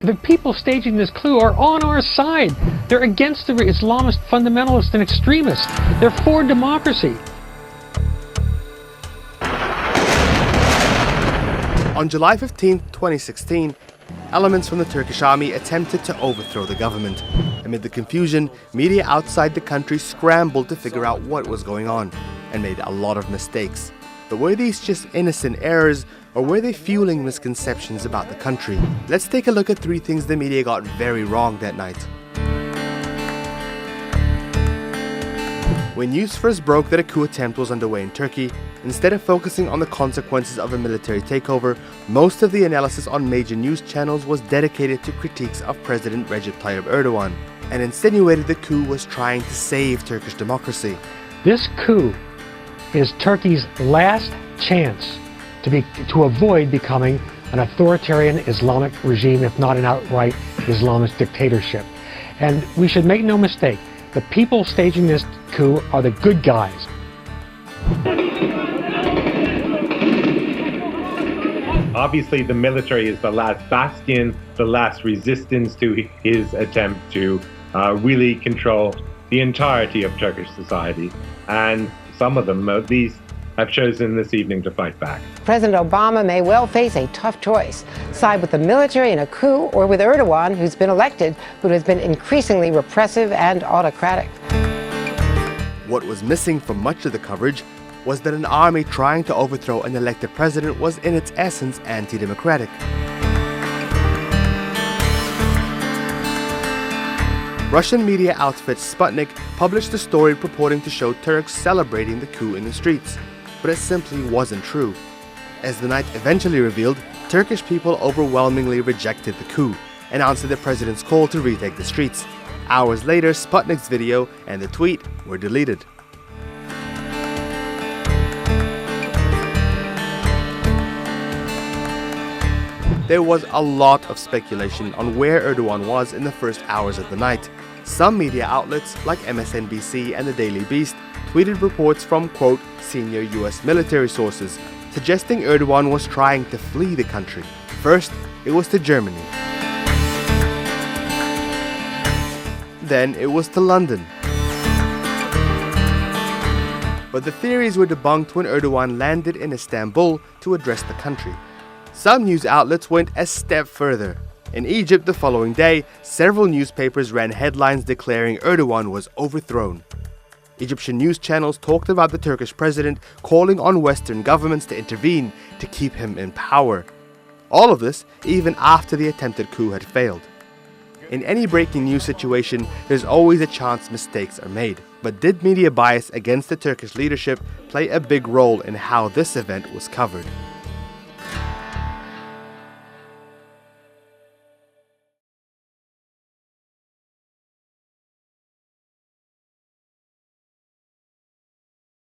The people staging this coup are on our side. They're against the Islamist fundamentalists and extremists. They're for democracy. On July 15, 2016, elements from the Turkish army attempted to overthrow the government. Amid the confusion, media outside the country scrambled to figure out what was going on and made a lot of mistakes. But were these just innocent errors, or were they fueling misconceptions about the country? Let's take a look at 3 things the media got very wrong that night. When news first broke that a coup attempt was underway in Turkey, instead of focusing on the consequences of a military takeover, most of the analysis on major news channels was dedicated to critiques of President Recep Tayyip Erdogan, and insinuated the coup was trying to save Turkish democracy. This coup is Turkey's last chance to avoid becoming an authoritarian Islamic regime, if not an outright Islamist dictatorship. And we should make no mistake, the people staging this coup are the good guys. Obviously, the military is the last bastion, the last resistance to his attempt to really control the entirety of Turkish society. And some of them, these, have chosen this evening to fight back. President Obama may well face a tough choice. Side with the military in a coup, or with Erdogan, who's been elected, but has been increasingly repressive and autocratic. What was missing from much of the coverage was that an army trying to overthrow an elected president was in its essence anti-democratic. Russian media outfit Sputnik published a story purporting to show Turks celebrating the coup in the streets, but it simply wasn't true. As the night eventually revealed, Turkish people overwhelmingly rejected the coup and answered the president's call to retake the streets. Hours later, Sputnik's video and the tweet were deleted. There was a lot of speculation on where Erdogan was in the first hours of the night. Some media outlets, like MSNBC and the Daily Beast, tweeted reports from, quote, senior US military sources, suggesting Erdogan was trying to flee the country. First, it was to Germany. Then it was to London. But the theories were debunked when Erdogan landed in Istanbul to address the country. Some news outlets went a step further. In Egypt the following day, several newspapers ran headlines declaring Erdogan was overthrown. Egyptian news channels talked about the Turkish president calling on Western governments to intervene to keep him in power. All of this even after the attempted coup had failed. In any breaking news situation, there's always a chance mistakes are made. But did media bias against the Turkish leadership play a big role in how this event was covered?